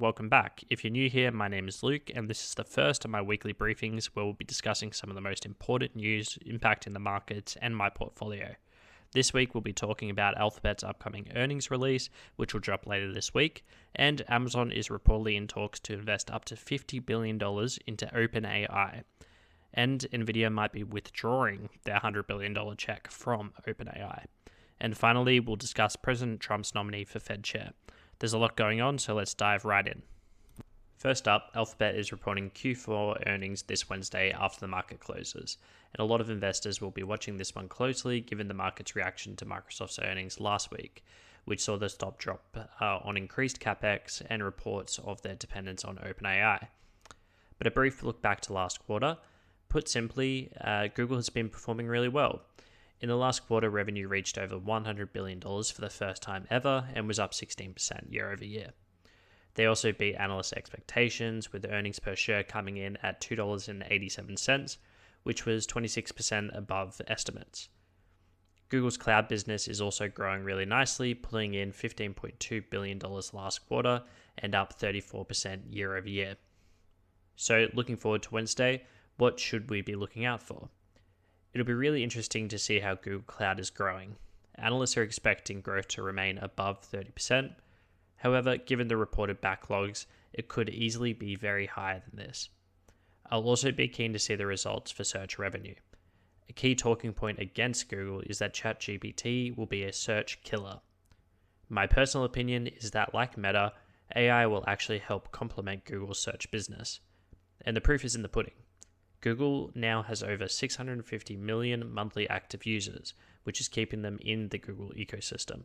Welcome back. If you're new here, my name is Luke, and this is the first of my weekly briefings where we'll be discussing some of the most important news impacting the markets and my portfolio. This week, we'll be talking about Alphabet's upcoming earnings release, which will drop later this week, and Amazon is reportedly in talks to invest up to $50 billion into OpenAI, and Nvidia might be withdrawing their $100 billion check from OpenAI. And finally, we'll discuss President Trump's nominee for Fed chair. There's a lot going on, so let's dive right in. First up, Alphabet is reporting Q4 earnings this Wednesday after the market closes, and a lot of investors will be watching this one closely given the market's reaction to Microsoft's earnings last week, which saw the stock drop on increased capex and reports of their dependence on OpenAI. But a brief look back to last quarter. Put simply, Google has been performing really well. In the last quarter, revenue reached over $100 billion for the first time ever and was up 16% year over year. They also beat analyst expectations, with earnings per share coming in at $2.87, which was 26% above estimates. Google's cloud business is also growing really nicely, pulling in $15.2 billion last quarter and up 34% year over year. So looking forward to Wednesday, what should we be looking out for? It'll be really interesting to see how Google Cloud is growing. Analysts are expecting growth to remain above 30%. However, given the reported backlogs, it could easily be very higher than this. I'll also be keen to see the results for search revenue. A key talking point against Google is that ChatGPT will be a search killer. My personal opinion is that, like Meta, AI will actually help complement Google's search business. And the proof is in the pudding. Google now has over 650 million monthly active users, which is keeping them in the Google ecosystem.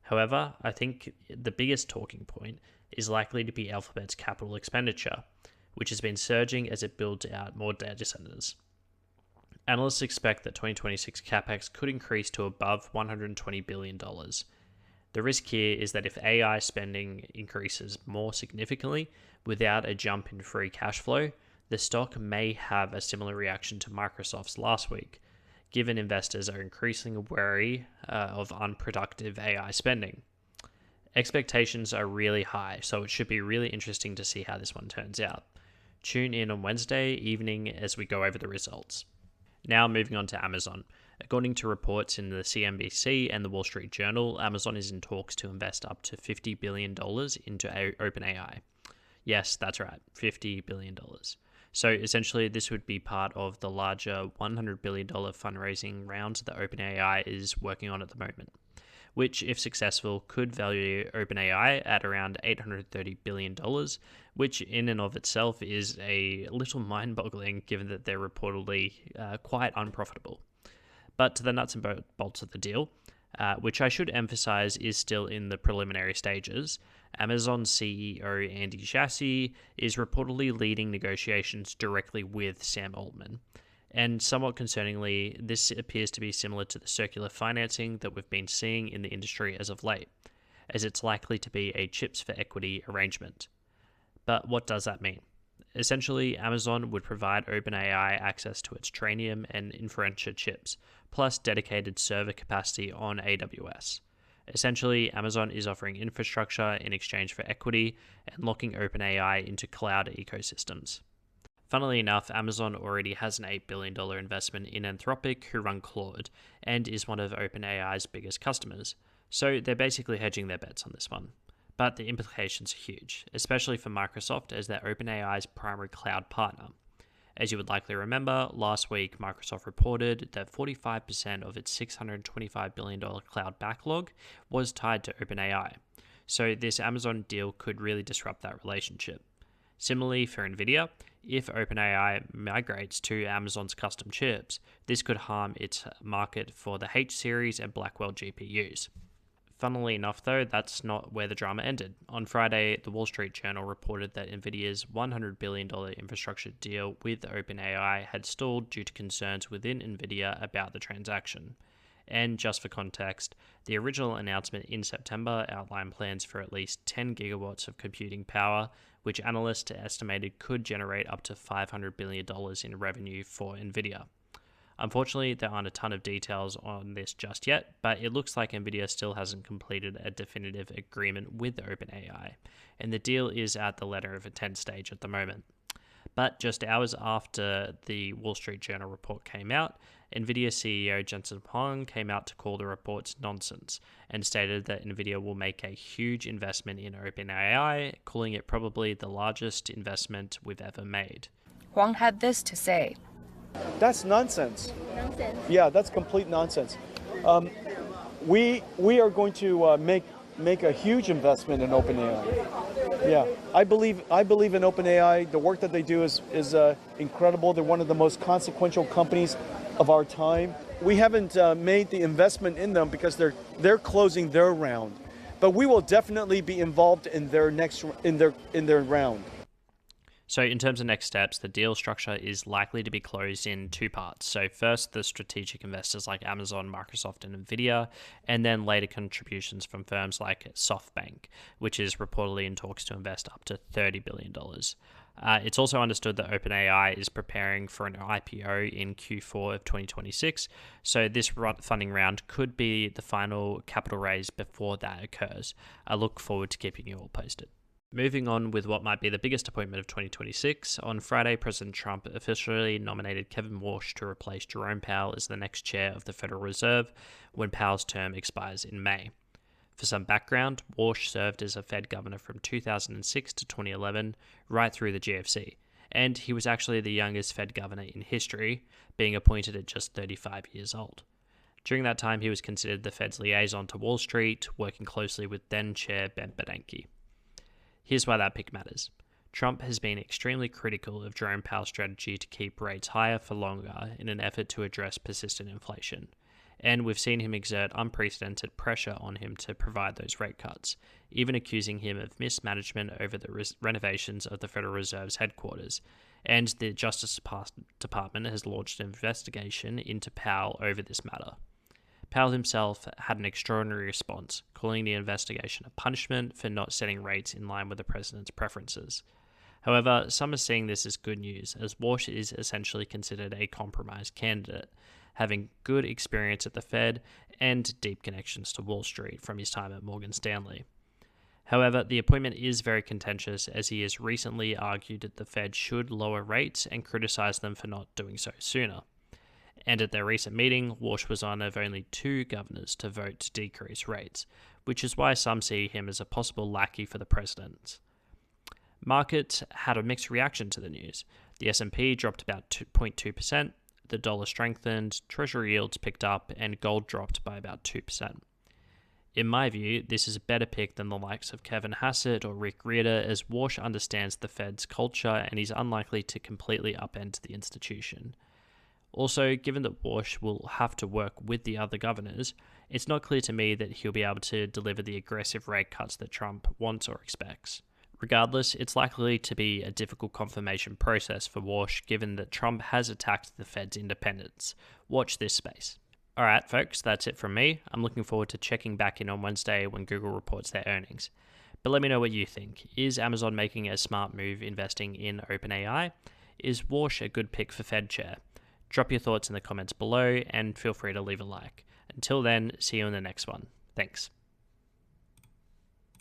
However, I think the biggest talking point is likely to be Alphabet's capital expenditure, which has been surging as it builds out more data centers. Analysts expect that 2026 capex could increase to above $120 billion. The risk here is that if AI spending increases more significantly without a jump in free cash flow, the stock may have a similar reaction to Microsoft's last week, given investors are increasingly wary of unproductive AI spending. Expectations are really high, so it should be really interesting to see how this one turns out. Tune in on Wednesday evening as we go over the results. Now moving on to Amazon. According to reports in the CNBC and the Wall Street Journal, Amazon is in talks to invest up to $50 billion into OpenAI. Yes, that's right, $50 billion. So essentially, this would be part of the larger $100 billion fundraising round that OpenAI is working on at the moment, which, if successful, could value OpenAI at around $830 billion, which in and of itself is a little mind-boggling given that they're reportedly quite unprofitable. But to the nuts and bolts of the deal, which I should emphasize is still in the preliminary stages, Amazon CEO Andy Jassy is reportedly leading negotiations directly with Sam Altman. And somewhat concerningly, this appears to be similar to the circular financing that we've been seeing in the industry as of late, as it's likely to be a chips for equity arrangement. But what does that mean? Essentially, Amazon would provide OpenAI access to its Trainium and Inferentia chips, plus dedicated server capacity on AWS. Essentially, Amazon is offering infrastructure in exchange for equity and locking OpenAI into cloud ecosystems. Funnily enough, Amazon already has an $8 billion investment in Anthropic, who run Claude, and is one of OpenAI's biggest customers. So they're basically hedging their bets on this one. But the implications are huge, especially for Microsoft as they're OpenAI's primary cloud partner. As you would likely remember, last week Microsoft reported that 45% of its $625 billion cloud backlog was tied to OpenAI. So this Amazon deal could really disrupt that relationship. Similarly for Nvidia, if OpenAI migrates to Amazon's custom chips, this could harm its market for the H series and Blackwell GPUs. Funnily enough, though, that's not where the drama ended. On Friday, the Wall Street Journal reported that Nvidia's $100 billion infrastructure deal with OpenAI had stalled due to concerns within Nvidia about the transaction. And just for context, the original announcement in September outlined plans for at least 10 gigawatts of computing power, which analysts estimated could generate up to $500 billion in revenue for Nvidia. Unfortunately, there aren't a ton of details on this just yet, but it looks like Nvidia still hasn't completed a definitive agreement with OpenAI, and the deal is at the letter of intent stage at the moment. But just hours after the Wall Street Journal report came out, Nvidia CEO Jensen Huang came out to call the reports nonsense and stated that Nvidia will make a huge investment in OpenAI, calling it probably the largest investment we've ever made. Huang had this to say. That's nonsense. Nonsense. Yeah, that's complete nonsense. We are going to make a huge investment in OpenAI. Yeah, I believe in OpenAI. The work that they do is incredible. They're one of the most consequential companies of our time. We haven't made the investment in them because they're closing their round, but we will definitely be involved in their their round. So in terms of next steps, the deal structure is likely to be closed in two parts. So first, the strategic investors like Amazon, Microsoft, and Nvidia, and then later contributions from firms like SoftBank, which is reportedly in talks to invest up to $30 billion. It's also understood that OpenAI is preparing for an IPO in Q4 of 2026, so this funding round could be the final capital raise before that occurs. I look forward to keeping you all posted. Moving on with what might be the biggest appointment of 2026, on Friday, President Trump officially nominated Kevin Warsh to replace Jerome Powell as the next chair of the Federal Reserve when Powell's term expires in May. For some background, Warsh served as a Fed governor from 2006 to 2011, right through the GFC, and he was actually the youngest Fed governor in history, being appointed at just 35 years old. During that time, he was considered the Fed's liaison to Wall Street, working closely with then-chair Ben Bernanke. Here's why that pick matters. Trump has been extremely critical of Jerome Powell's strategy to keep rates higher for longer in an effort to address persistent inflation. And we've seen him exert unprecedented pressure on him to provide those rate cuts, even accusing him of mismanagement over the renovations of the Federal Reserve's headquarters. And the Justice Department has launched an investigation into Powell over this matter. Powell himself had an extraordinary response, calling the investigation a punishment for not setting rates in line with the president's preferences. However, some are seeing this as good news, as Warsh is essentially considered a compromise candidate, having good experience at the Fed and deep connections to Wall Street from his time at Morgan Stanley. However, the appointment is very contentious, as he has recently argued that the Fed should lower rates and criticized them for not doing so sooner. And at their recent meeting, Warsh was one of only two governors to vote to decrease rates, which is why some see him as a possible lackey for the president. Markets had a mixed reaction to the news. The S&P dropped about 2.2%, the dollar strengthened, treasury yields picked up, and gold dropped by about 2%. In my view, this is a better pick than the likes of Kevin Hassett or Rick Riordan, as Warsh understands the Fed's culture and he's unlikely to completely upend the institution. Also, given that Warsh will have to work with the other governors, it's not clear to me that he'll be able to deliver the aggressive rate cuts that Trump wants or expects. Regardless, it's likely to be a difficult confirmation process for Warsh, given that Trump has attacked the Fed's independence. Watch this space. Alright folks, that's it from me. I'm looking forward to checking back in on Wednesday when Google reports their earnings. But let me know what you think. Is Amazon making a smart move investing in OpenAI? Is Warsh a good pick for Fed chair? Drop your thoughts in the comments below and feel free to leave a like. Until then, see you in the next one. Thanks.